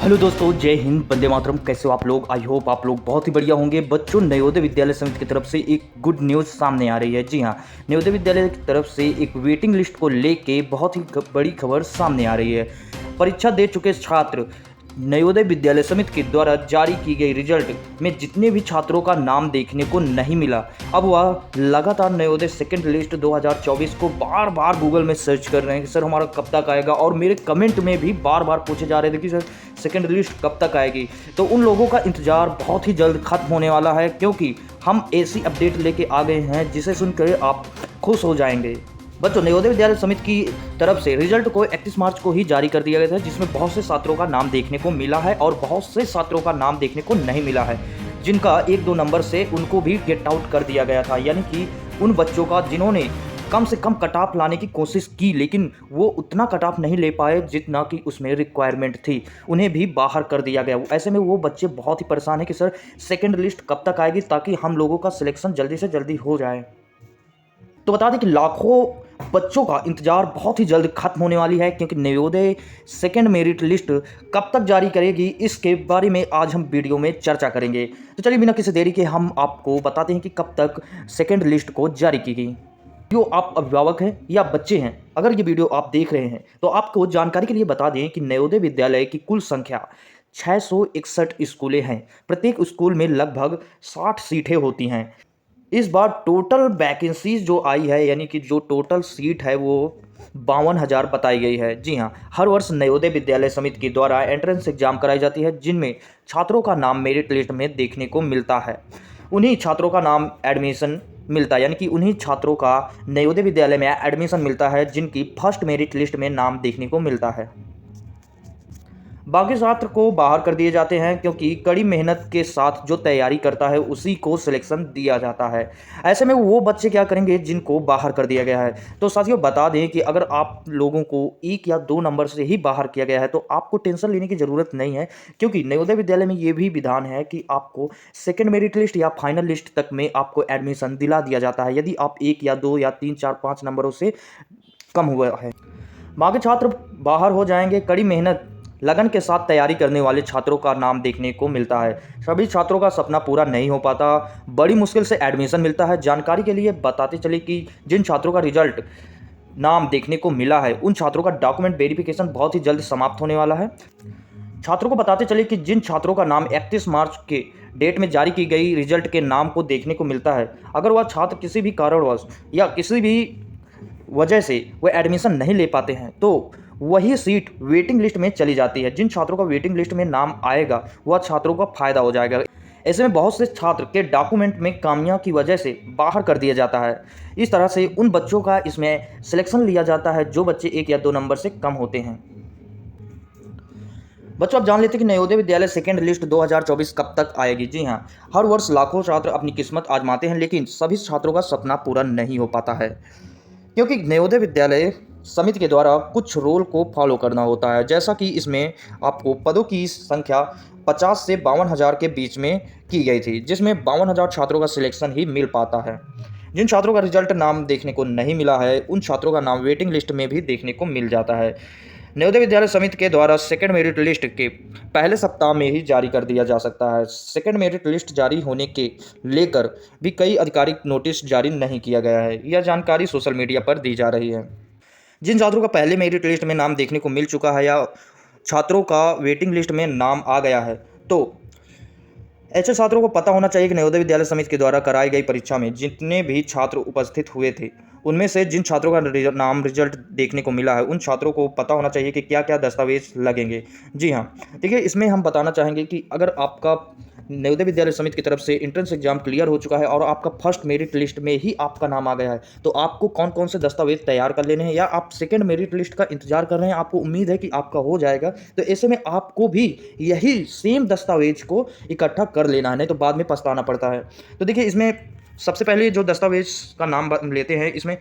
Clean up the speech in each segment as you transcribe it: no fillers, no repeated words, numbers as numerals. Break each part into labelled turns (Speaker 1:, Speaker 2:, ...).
Speaker 1: Hello दोस्तों, जय हिंद, वंदे मातरम। कैसे हो आप लोग? आई होप आप लोग बहुत ही बढ़िया होंगे। बच्चों, नवोदय विद्यालय समिति की तरफ से एक गुड न्यूज़ सामने आ रही है। जी हाँ, नवोदय विद्यालय की तरफ से एक वेटिंग लिस्ट को लेके बहुत ही बड़ी खबर सामने आ रही है। परीक्षा दे चुके छात्र, नवोदय विद्यालय समिति के द्वारा जारी की गई रिजल्ट में जितने भी छात्रों का नाम देखने को नहीं मिला, अब वह लगातार नवोदय सेकंड लिस्ट 2024 को बार बार गूगल में सर्च कर रहे हैं कि सर हमारा कब तक आएगा। और मेरे कमेंट में भी बार बार पूछे जा रहे थे कि सर सेकंड लिस्ट कब तक आएगी। तो उन लोगों का इंतजार बहुत ही जल्द खत्म होने वाला है, क्योंकि हम ऐसी अपडेट लेके आ गए हैं जिसे सुनकर आप खुश हो जाएंगे। बच्चों, नवोदय विद्यालय समिति की तरफ से रिजल्ट को 31 मार्च को ही जारी कर दिया गया था, जिसमें बहुत से छात्रों का नाम देखने को मिला है और बहुत से छात्रों का नाम देखने को नहीं मिला है, जिनका 1-2 नंबर से उनको भी गेट आउट कर दिया गया था। यानी कि उन बच्चों का जिन्होंने कम से कम कट ऑफ लाने की कोशिश की, लेकिन वो उतना कट ऑफ नहीं ले पाए जितना कि उसमें रिक्वायरमेंट थी, उन्हें भी बाहर कर दिया गया। ऐसे में वो बच्चे बहुत ही परेशान हैं कि सर सेकेंड लिस्ट कब तक आएगी, ताकि हम लोगों का सिलेक्शन जल्दी से जल्दी हो जाए। तो बता दें कि लाखों बच्चों का इंतजार बहुत ही जल्द खत्म होने वाली है, क्योंकि नवोदय सेकंड मेरिट लिस्ट कब तक जारी करेगी, इसके बारे में आज हम वीडियो में चर्चा करेंगे। तो चलिए बिना किसी देरी के हम आपको बताते हैं कि कब तक सेकंड लिस्ट को जारी की गई। जो आप अभिभावक हैं या बच्चे हैं, अगर ये वीडियो आप देख रहे हैं तो आपको जानकारी के लिए बता दें कि नवोदय विद्यालय की कुल संख्या 661 स्कूलें हैं। प्रत्येक स्कूल में लगभग 60 सीटें होती हैं। इस बार टोटल वैकेंसीज जो आई है, यानी कि जो टोटल सीट है वो 52,000 बताई गई है। जी हाँ, हर वर्ष नवोदय विद्यालय समिति के द्वारा एंट्रेंस एग्जाम कराई जाती है, जिनमें छात्रों का नाम मेरिट लिस्ट में देखने को मिलता है। उन्हीं छात्रों का नाम एडमिशन मिलता है, यानी कि उन्हीं छात्रों का नवोदय विद्यालय में एडमिशन मिलता है जिनकी फर्स्ट मेरिट लिस्ट में नाम देखने को मिलता है। बाकी छात्र को बाहर कर दिए जाते हैं, क्योंकि कड़ी मेहनत के साथ जो तैयारी करता है उसी को सिलेक्शन दिया जाता है। ऐसे में वो बच्चे क्या करेंगे जिनको बाहर कर दिया गया है। तो साथियों, बता दें कि अगर आप लोगों को 1 या 2 नंबर से ही बाहर किया गया है तो आपको टेंशन लेने की ज़रूरत नहीं है, क्योंकि नवोदय विद्यालय में ये भी विधान है कि आपको सेकेंड मेरिट लिस्ट या फाइनल लिस्ट तक में आपको एडमिशन दिला दिया जाता है, यदि आप 1 या 2 या 3, 4, 5 नंबरों से कम हुआ है। बाकी छात्र बाहर हो जाएंगे। कड़ी मेहनत लगन के साथ तैयारी करने वाले छात्रों का नाम देखने को मिलता है। सभी छात्रों का सपना पूरा नहीं हो पाता, बड़ी मुश्किल से एडमिशन मिलता है। जानकारी के लिए बताते चले कि जिन छात्रों का रिजल्ट नाम देखने को मिला है, उन छात्रों का डॉक्यूमेंट वेरिफिकेशन बहुत ही जल्द समाप्त होने वाला है। छात्रों को बताते चले कि जिन छात्रों का नाम 31 मार्च के डेट में जारी की गई रिजल्ट के नाम को देखने को मिलता है, अगर वह छात्र किसी भी कारणवश या किसी भी वजह से वह एडमिशन नहीं ले पाते हैं, तो वही सीट वेटिंग लिस्ट में चली जाती है। जिन छात्रों का वेटिंग लिस्ट में नाम आएगा वह छात्रों का फायदा हो जाएगा। ऐसे में बहुत से छात्र के डॉक्यूमेंट में खामियों की वजह से बाहर कर दिया जाता है। इस तरह से उन बच्चों का इसमें सिलेक्शन लिया जाता है जो बच्चे 1 या 2 नंबर से कम होते हैं। बच्चों, आप जान लेते हैं कि नवोदय विद्यालय सेकेंड लिस्ट 2024 कब तक आएगी। जी हाँ, हर वर्ष लाखों छात्र अपनी किस्मत आजमाते हैं, लेकिन सभी छात्रों का सपना पूरा नहीं हो पाता है, क्योंकि नवोदय विद्यालय समिति के द्वारा कुछ रोल को फॉलो करना होता है। जैसा कि इसमें आपको पदों की संख्या 50 से 52,000 के बीच में की गई थी, जिसमें 52,000 छात्रों का सिलेक्शन ही मिल पाता है। जिन छात्रों का रिजल्ट नाम देखने को नहीं मिला है, उन छात्रों का नाम वेटिंग लिस्ट में भी देखने को मिल जाता है। नवोदय विद्यालय समिति के द्वारा सेकेंड मेरिट लिस्ट के पहले सप्ताह में ही जारी कर दिया जा सकता है। सेकेंड मेरिट लिस्ट जारी होने के लेकर भी कई आधिकारिक नोटिस जारी नहीं किया गया है। यह जानकारी सोशल मीडिया पर दी जा रही है। जिन छात्रों का पहले मेरिट लिस्ट में नाम देखने को मिल चुका है या छात्रों का वेटिंग लिस्ट में नाम आ गया है, तो ऐसे छात्रों को पता होना चाहिए कि नवोदय विद्यालय समिति के द्वारा कराई गई परीक्षा में जितने भी छात्र उपस्थित हुए थे, उनमें से जिन छात्रों का नाम रिजल्ट देखने को मिला है, उन छात्रों को पता होना चाहिए कि क्या क्या दस्तावेज लगेंगे। जी हाँ, देखिए, इसमें हम बताना चाहेंगे कि अगर आपका नवोदय विद्यालय समिति की तरफ से एंट्रेंस एग्जाम क्लियर हो चुका है और आपका फर्स्ट मेरिट लिस्ट में ही आपका नाम आ गया है, तो आपको कौन कौन से दस्तावेज तैयार कर लेने हैं, या आप सेकेंड मेरिट लिस्ट का इंतजार कर रहे हैं, आपको उम्मीद है कि आपका हो जाएगा, तो ऐसे में आपको भी यही सेम दस्तावेज को इकट्ठा कर लेना है, नहीं तो बाद में पछताना पड़ता है। तो देखिए, इसमें सबसे पहले जो दस्तावेज का नाम लेते हैं, इसमें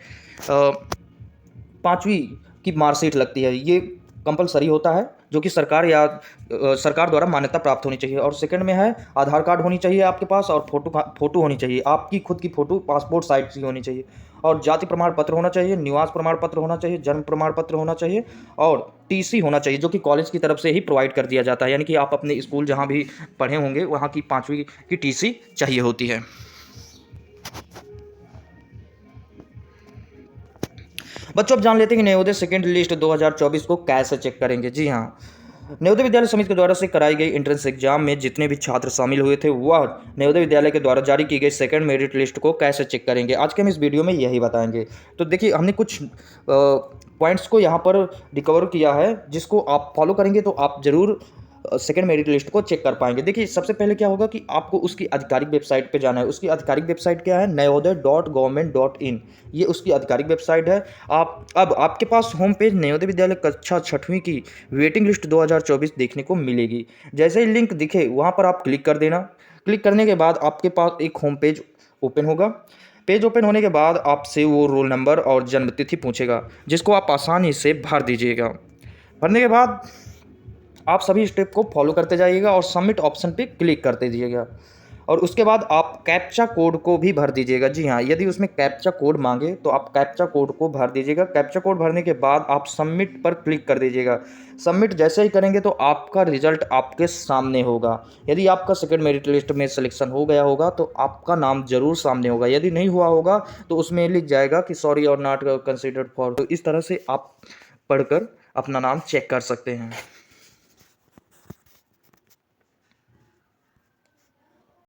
Speaker 1: 5वीं की मार्कशीट लगती है। ये कंपलसरी होता है। जो कि सरकार या सरकार द्वारा मान्यता प्राप्त होनी चाहिए। और सेकंड में है आधार कार्ड होनी चाहिए आपके पास, और फ़ोटो होनी चाहिए, आपकी खुद की फ़ोटो पासपोर्ट साइज़ की होनी चाहिए, और जाति प्रमाण पत्र होना चाहिए, निवास प्रमाण पत्र होना चाहिए, जन्म प्रमाण पत्र होना चाहिए, और टीसी होना चाहिए, जो कि कॉलेज की तरफ से ही प्रोवाइड कर दिया जाता है। यानी कि आप अपने स्कूल जहाँ भी पढ़े होंगे वहाँ की 5वीं की टीसी चाहिए होती है। बच्चों, अब जान लेते हैं कि नवोदय सेकेंड लिस्ट 2024 को कैसे चेक करेंगे। जी हाँ, नवोदय विद्यालय समिति के द्वारा से कराई गई एंट्रेंस एग्जाम में जितने भी छात्र शामिल हुए थे वह नवोदय विद्यालय के द्वारा जारी की गई सेकंड मेरिट लिस्ट को कैसे चेक करेंगे, आज के हम इस वीडियो में यही बताएंगे। तो देखिए, हमने कुछ पॉइंट्स को यहाँ पर रिकवर किया है, जिसको आप फॉलो करेंगे तो आप जरूर सेकंड मेरिट लिस्ट को चेक कर पाएंगे। देखिए, सबसे पहले क्या होगा कि आपको उसकी आधिकारिक वेबसाइट पे जाना है। उसकी आधिकारिक वेबसाइट क्या है? nayoday.government.in, ये उसकी आधिकारिक वेबसाइट है। अब आपके पास होम पेज नवोदय विद्यालय कक्षा 6वीं की वेटिंग लिस्ट 2024 देखने को मिलेगी। जैसे ही लिंक दिखे वहाँ पर आप क्लिक कर देना। क्लिक करने के बाद आपके पास एक होम पेज ओपन होगा। पेज ओपन होने के बाद आपसे वो रोल नंबर और जन्मतिथि पूछेगा, जिसको आप आसानी से भर दीजिएगा। भरने के बाद आप सभी स्टेप को फॉलो करते जाइएगा और सबमिट ऑप्शन पे क्लिक करते दीजिएगा, और उसके बाद आप कैप्चा कोड को भी भर दीजिएगा। जी हाँ, यदि उसमें कैप्चा कोड मांगे तो आप कैप्चा कोड को भर दीजिएगा। कैप्चा कोड भरने के बाद आप सबमिट पर क्लिक कर दीजिएगा। सबमिट जैसे ही करेंगे तो आपका रिजल्ट आपके सामने होगा। यदि आपका सेकंड मेरिट लिस्ट में सिलेक्शन हो गया होगा तो आपका नाम जरूर सामने होगा। यदि नहीं हुआ होगा तो उसमें लिख जाएगा कि सॉरी और नॉट कंसिडर्ड फॉर। तो इस तरह से आप पढ़कर अपना नाम चेक कर सकते हैं।